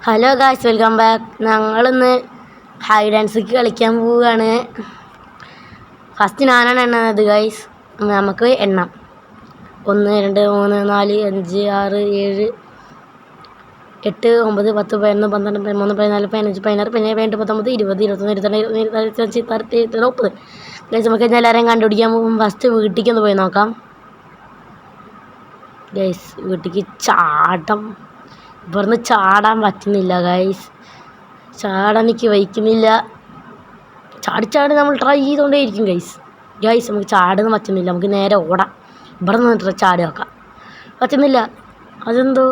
Hello guys, welcome back. ഞങ്ങളിന്ന് hide and seek കളിക്കാൻ പോവുകയാണ്. ഫസ്റ്റ് ഞാനാണ് എണ്ണത് ഗായ്സ്. നമുക്ക് എണ്ണാം. 1 2 3 4 5 6 7 8 9 10 11 12 13 14 15 16 17 18 19 20 21 22 23 30 ഗൈസ്, നമുക്ക് എല്ലാവരെയും കണ്ടുപിടിക്കാൻ പോകും. ഫസ്റ്റ് വീട്ടിലേക്ക് ഒന്ന് പോയി നോക്കാം ഗൈസ്. വീട്ടിലേക്ക് ഇവിടുന്ന് ചാടാൻ പറ്റുന്നില്ല ഗൈസ്. ചാടാൻ എനിക്ക് വഹിക്കുന്നില്ല. ചാടി നമ്മൾ ട്രൈ ചെയ്തുകൊണ്ടേയിരിക്കും ഗൈസ്. നമുക്ക് ചാടുന്ന പറ്റുന്നില്ല. നമുക്ക് നേരെ ഓടാം. ഇവിടെ നിന്ന് ചാടി നോക്കാം. പറ്റുന്നില്ല. അതെന്തോ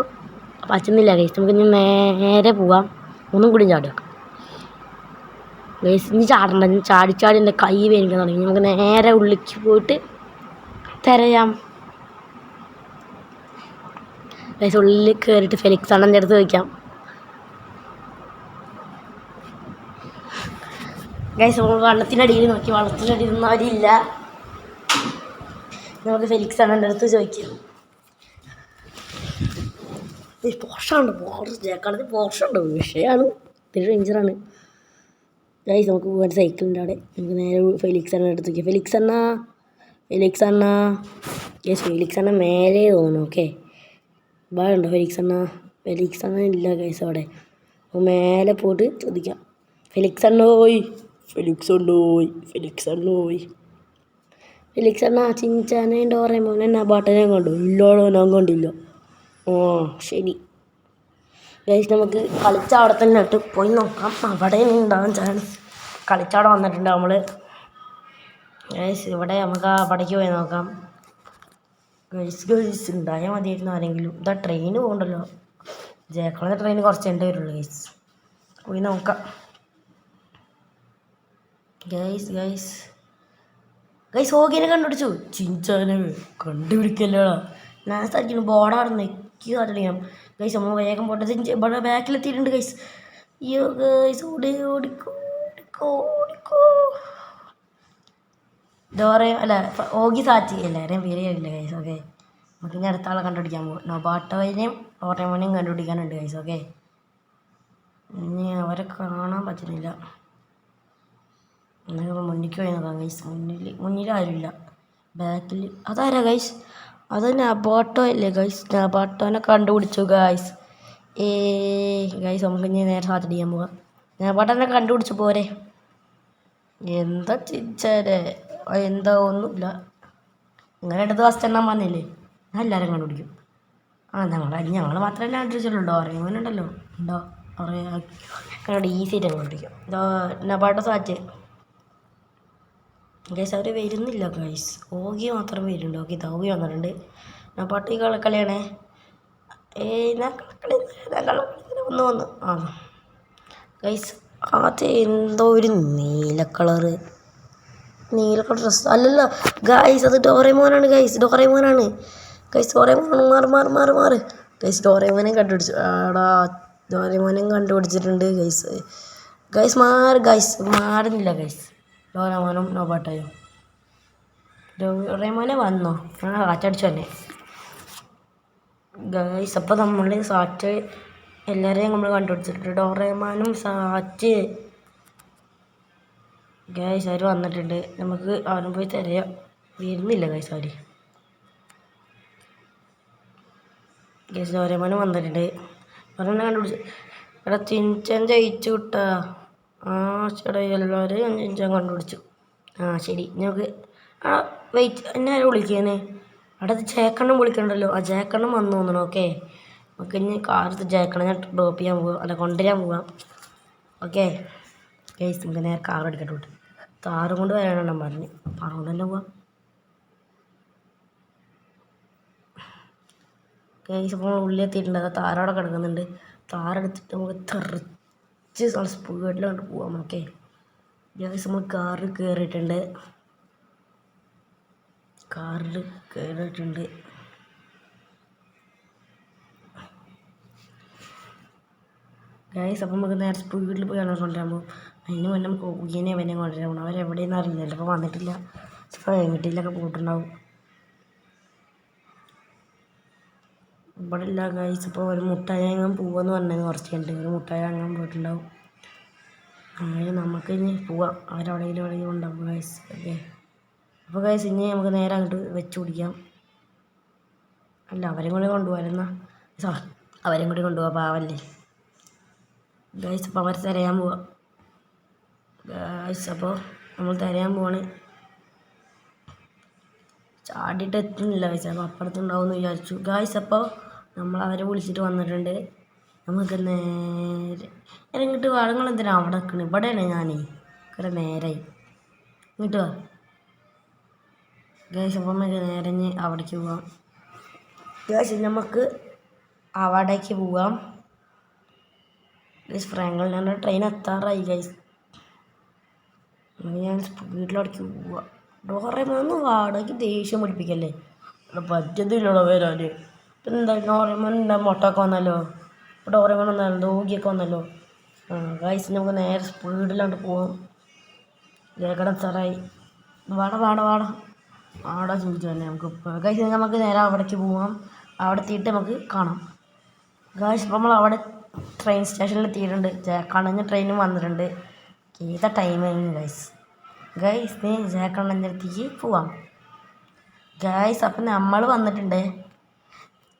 പറ്റുന്നില്ല ഗൈസ്. നമുക്ക് ഇനി നേരെ പോവാം. ഒന്നും കൂടി ചാടി നോക്കാം ഗൈസ്. ഇനി ചാടണ്ട. ചാടി എൻ്റെ കൈ വേനിക്കാൻ തുടങ്ങി. നമുക്ക് നേരെ ഉള്ളിലേക്ക് പോയിട്ട് തിരയാം ഗൈസ്. ഉള്ളിൽ കയറിയിട്ട് ഫെലിക്സ് അണ്ണൻ്റെ അടുത്ത് വയ്ക്കാം ഗൈസ്. നമ്മൾ വെള്ളത്തിനടിയിൽ നോക്കി. വെള്ളത്തിനടിയിൽ ഒന്നും അവരില്ല. നമുക്ക് ഫെലിക്സ് അണ്ണൻ്റെ അടുത്ത് ചോദിക്കാം. പോർഷുണ്ട് വിഷയമാണ്. ഇത്തിരി ഡേഞ്ചറാണ് ഗൈസ്. നമുക്ക് പോകാൻ സൈക്കിളിൻ്റെ അവിടെ. നമുക്ക് നേരെ ഫെലിക്സ് അണ്ണൻ്റെ അടുത്ത് വയ്ക്കാം. ഫെലിക്സ് അണ്ണ ഗൈസ്. ഫെലിക്സ് അണ്ണ മേലെ തോന്നുന്നു. ഓക്കെ, ബാഗുണ്ടോ ഫെലിക്സ് അണ്ണ ഇല്ല ഗൈസ് അവിടെ. മേലെ പോയിട്ട് ചോദിക്കാം. ഫെലിക്സ് അണ്ണ ചിഞ്ചാനേയും ഡോറേമോനെ നബാട്ടനെയും കണ്ടു? ഇല്ലോളോ, ഞാൻ കണ്ടില്ല. ശരി ഗൈസ്, നമുക്ക് കളിച്ച അവിടെ തന്നെ ഇട്ട് പോയി നോക്കാം. അവിടെ ഉണ്ടാകാൻ ചാൻസ്. കളിച്ചവിടെ വന്നിട്ടുണ്ട് നമ്മൾ ഗൈസ്. ഇവിടെ നമുക്ക് അവിടേക്ക് പോയി നോക്കാം ഗൈസ്. ഉണ്ടായാൽ മതിയായിരുന്നു ആരെങ്കിലും. ഇതാ ട്രെയിൻ പോകണ്ടല്ലോ. ജയക്കളത്തെ ട്രെയിൻ കുറച്ച് എൻ്റെ വരുള്ളൂ ഗൈസ്. പോയി നോക്കാം ഗൈസ്. ഹോഗിനെ കണ്ടുപിടിച്ചു. ചിഞ്ചാനെ കണ്ടുപിടിക്കല്ലോ. ഞാൻ സാധിക്കുന്നു. ബോർഡാണ് നെക്കി കാട്ടിടിക്കണം ഗൈസ്. നമ്മൾ വേഗം പോട്ടെ. ഇവിടെ ബാക്കിലെത്തിയിട്ടുണ്ട് ഗൈസ്. അയ്യോ ഗൈസ്, ഓടിക്കോ. ഓഗി സാച്ചി എല്ലാവരെയും പേര് കഴിയില്ല ഗൈസ്. ഓക്കെ, നമുക്ക് ഇനി അടുത്ത ആളെ കണ്ടുപിടിക്കാൻ പോകും. നൊബാട്ടോയിനെയും ഡോറേമോനെയും കണ്ടുപിടിക്കാനുണ്ട് ഗൈസ്. ഓക്കെ, ഇനി അവരെ കാണാൻ പറ്റുന്നില്ല. എന്നാൽ മുന്നിലേക്ക് പോയി നോക്കാം ഗൈസ്. മുന്നിൽ ആരുമില്ല. ബാക്കിൽ അതാരാ ഗൈസ്? അത് നബാട്ടോ അല്ലേ ഗൈസ്? നബാട്ടോനെ കണ്ടുപിടിച്ചു ഗൈസ്. ഗൈസ്, നമുക്ക് ഇനി നേരെ സാധ്യതയാൻ പോവാം. നബാട്ടോനെ കണ്ടുപിടിച്ചു പോരെ. എന്താ ചിഞ്ചാനെ? എന്താ ഒന്നുമില്ല. ഇങ്ങനെ എടുത്ത് ഫസ്റ്റ് എണ്ണം വന്നില്ലേ? ഞാൻ എല്ലാവരും കണ്ടുപിടിക്കും. ഞങ്ങൾ മാത്രമല്ല കണ്ടുപിടിച്ചുള്ളൂ. ഡോറേമോനുണ്ടല്ലോ. ഈസി ആയിട്ട് കണ്ടുപിടിക്കും. നബാട്ടോ സാറ്റ് ഗൈസ്. അവർ വരുന്നില്ല ഗൈസ്. ഓഗി മാത്രം വരുന്നുണ്ട്. ഓക്കെ, ഓഗി വന്നിട്ടുണ്ട്. നബാട്ടോ ഈ കളിയാണേ. വന്നു ഗൈസ്. അത് എന്തോ ഒരു നീല കളർ ഡ്രസ്സ് അല്ലല്ലോ ഗൈസ്. അത് ഡോറേമോനാണ് ഗൈസ്. ഡോറേമോൻ മാറ് ഗൈസ്. ഡോറേമോനെയും കണ്ടുപിടിച്ചിട്ടുണ്ട് ഗൈസ്. മാറുന്നില്ല ഗൈസ്. ഡോറേമോനും നൊബാട്ടോയും. ഡോറേമോനെ വന്നോ? കാറ്റടിച്ചു തന്നെ ഗൈസ്. അപ്പോൾ നമ്മൾ സാറ്റ് എല്ലാവരെയും നമ്മൾ കണ്ടുപിടിച്ചിട്ടുണ്ട്. ഡോറേമോനും സാറ്റ് ഗൈസ് അവർ വന്നിട്ടുണ്ട്. നമുക്ക് അവനും പോയി തിരയാം. വരുന്നില്ല ഗൈസ് അവർ. ഗൈസ്, ഡോറേമോനും വന്നിട്ടുണ്ട്. അവരെന്നെ കണ്ടുപിടിച്ചു. എടാ ചിഞ്ചൻ ജയിച്ചു കിട്ടാ. ചേട്ടാ എല്ലാവരെയും ചിഞ്ചൻ കണ്ടുപിടിച്ചു. ശരി, നമുക്ക് വെയിറ്റ്. എന്നെ ആരും വിളിക്കുന്നേ? അവിടെ ജയക്കണ്ണം വിളിക്കണ്ടല്ലോ. ജയക്കണ്ണം വന്നു തോന്നണം. ഓക്കെ, നമുക്ക് ഇനി കാലത്ത് ജയക്കണ്ണം ഞാൻ ഡ്രോപ്പ് ചെയ്യാൻ പോവാം. കൊണ്ടുവരാൻ പോവാം. ഓക്കെ ഗൈസ്, നമുക്ക് നേരെ കാർ എടുക്കട്ടെ. വിട്ടു താറും കൊണ്ട് വരാനെണ്ണം പറഞ്ഞു. അതുകൊണ്ട് തന്നെ പോവാം ഗൈസ്. ഇപ്പോൾ ഉള്ളിലെത്തിയിട്ടുണ്ട്. അത് താറവിടെ കിടക്കുന്നുണ്ട്. താറെടുത്തിട്ട് നമുക്ക് തെറിച്ച് സ്പീഡിൽ കൊണ്ട് പോവാം. ഓക്കെ ഗൈസ്, നമ്മൾ കാറിൽ കയറിയിട്ടുണ്ട്. ഗൈസ്, അപ്പം നമുക്ക് നേരെ സ്പീഡിൽ പോയി കൊണ്ടുവരാൻ പോകും. അതിന് മുന്നേ നമുക്ക് ഓഗിനെ കൊണ്ടുവരാൻ പോകണം. അവരെവിടെയെന്ന് അറിയില്ല. ചിലപ്പോൾ വന്നിട്ടില്ല. ചിലപ്പോൾ എങ്ങോട്ടിലൊക്കെ പോയിട്ടുണ്ടാവും ഇവിടെ ഇല്ല ഗൈസ്. ഇപ്പോൾ ഒരു മുട്ടായി വാങ്ങാൻ പോവാന്ന് പറഞ്ഞത് കുറച്ചുണ്ട്. ഒരു മുട്ടായി വാങ്ങാൻ പോയിട്ടുണ്ടാവും. അങ്ങനെ നമുക്ക് ഇനി പോവാം. അവരെവിടെയെങ്കിലും ഉണ്ടാവും ഗൈസ്. ഓക്കെ, അപ്പോൾ ഗൈസ് ഇനി നമുക്ക് നേരെ അങ്ങോട്ട് വെച്ച് പിടിക്കാം. അല്ല, അവരും കൂടി കൊണ്ടുപോകാനെന്നാ അവരും കൂടി കൊണ്ടുപോകാം, പാവല്ലേ ഗൈസ്. അപ്പോൾ അവർ തിരയാൻ പോവാം ഗൈസ്. അപ്പോൾ നമ്മൾ തിരയാൻ പോവാണ്. ചാടിയിട്ട് എത്തുന്നില്ല ഗൈസ്. അപ്പോൾ അപ്പുറത്തുണ്ടാവുമെന്ന് വിചാരിച്ചു ഗൈസ്. അപ്പോൾ നമ്മൾ അവരെ വിളിച്ചിട്ട് വന്നിട്ടുണ്ട്. നമുക്ക് നേരെ ഇങ്ങോട്ട് വാടങ്ങൾ എന്തിനാ അവിടെ നിൽക്കണേ? ഇവിടെയാണ് ഞാനേ കുറെ നേരമായി. ഇങ്ങോട്ട് വാ ഗൈസ്. അപ്പം നമുക്ക് നേരെ അവിടേക്ക് പോവാം ഗൈസ്. നമുക്ക് അവിടേക്ക് പോവാം ഗൈസ്. ഫ്രാങ്ക്ലിൻ്റെ ട്രെയിൻ എത്താറായി ഗൈസ്. ഞാൻ വീട്ടിലടയ്ക്ക് പോവാം. ഡോറേമോൻ വാടകയ്ക്ക് ദേഷ്യം പിടിപ്പിക്കല്ലേ? പറ്റത്തില്ലല്ലോ വരാൻ. ഇപ്പം എന്താ ഡോറേമോൻ്റെ മുട്ടൊക്കെ വന്നല്ലോ. ഇപ്പോൾ ഡോറേമോൻ വന്നല്ലോ, ഡോഗിയൊക്കെ വന്നല്ലോ. ഗൈസ് നമുക്ക് നേരെ സ്പീഡിലാണ്ട് പോവാം. ജേക്കട സാറായി വാട ആടെ ചോദിച്ചു തന്നെ നമുക്ക് ഗൈസ്. നമുക്ക് നേരെ അവിടേക്ക് പോവാം. അവിടെ എത്തിയിട്ട് നമുക്ക് കാണാം ഗൈസ്. ഇപ്പോൾ നമ്മൾ അവിടെ ട്രെയിൻ സ്റ്റേഷനിൽ എത്തിയിട്ടുണ്ട്. ജേക്കണ്ണൻ്റെ ട്രെയിനും വന്നിട്ടുണ്ട്. ഏതാ ടൈമായിരുന്നു ഗൈസ്. നീ ജേക്കണ്ണൻ്റെ അടുത്തേക്ക് പോവാം ഗൈസ്. അപ്പം നമ്മൾ വന്നിട്ടുണ്ട്.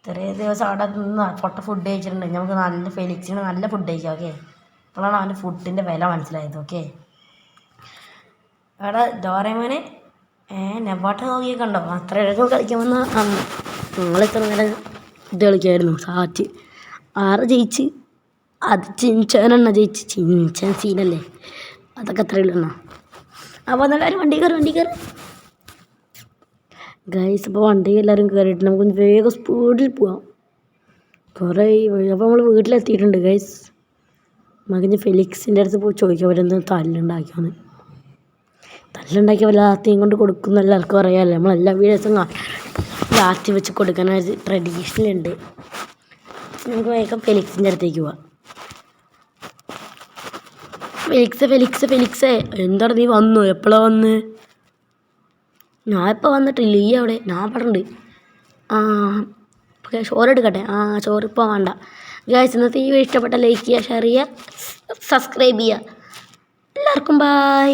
ഇത്രയും ദിവസം അവിടെ നിന്ന് ഫുഡ് കഴിച്ചിട്ടുണ്ട്. നമുക്ക് നല്ല ഫെലിക്സിന് നല്ല ഫുഡ് കഴിക്കാം. ഓക്കെ, അപ്പോഴാണ് അവൻ്റെ ഫുഡിൻ്റെ വില മനസ്സിലായത്. ഓക്കെ, അവിടെ ഡോറേമോനെ നെബാട്ട നോക്കിയൊക്കെ ഉണ്ടോ? അത്ര ഇഴക്കും കളിക്കാൻ വന്ന ഞങ്ങളിത്ര നേരം ഇത് കളിക്കായിരുന്നു. സാറ്റ് 6 ജയിച്ച്. അത് ചിഞ്ചാനെണ്ണ ജയിച്ച്. ചിഞ്ചൻ സീനല്ലേ, അതൊക്കെ അത്രയുള്ളൂ. അപ്പോൾ എല്ലാവരും വണ്ടി കയറി ഗൈസ്. അപ്പോൾ വണ്ടി എല്ലാവരും കയറിയിട്ട് നമുക്കൊന്ന് വേഗം സ്പീഡിൽ പോവാം. കുറേ അപ്പോൾ നമ്മൾ വീട്ടിലെത്തിയിട്ടുണ്ട് ഗൈസ്. മകന് ഫെലിക്സിൻ്റെ അടുത്ത് പോയി ചോദിക്കാം അവരെന്ത് തല്ലുണ്ടാക്കിയോന്ന്. തല്ലുണ്ടാക്കിയ ലാത്തിയും കൊണ്ട് കൊടുക്കുന്ന എല്ലാവർക്കും അറിയാമല്ലോ. നമ്മളെല്ലാ വീഡിയോസും ലാത്തി വെച്ച് കൊടുക്കാൻ ഒരു ട്രഡീഷണൽ ഉണ്ട്. നമുക്ക് വേഗം ഫെലിക്സിൻ്റെ അടുത്തേക്ക് പോവാം. ഫെലിക്സേ എന്താണ് നീ വന്നു? എപ്പോഴാണ് വന്ന്? ഞാൻ ഇപ്പോൾ വന്നിട്ടില്ല. ഈ അവിടെ ഞാൻ പറഞ്ഞിട്ടുണ്ട്. ചോറ് എടുക്കട്ടെ? ചോറ് ഇപ്പോൾ വേണ്ട ഗൈസ്. ഇന്നത്തെ ഈ വീഡിയോ ഇഷ്ടപ്പെട്ട ലൈക്ക് ചെയ്യുക, ഷെയർ ചെയ്യുക, സബ്സ്ക്രൈബ് ചെയ്യുക. എല്ലാവർക്കും ബൈ.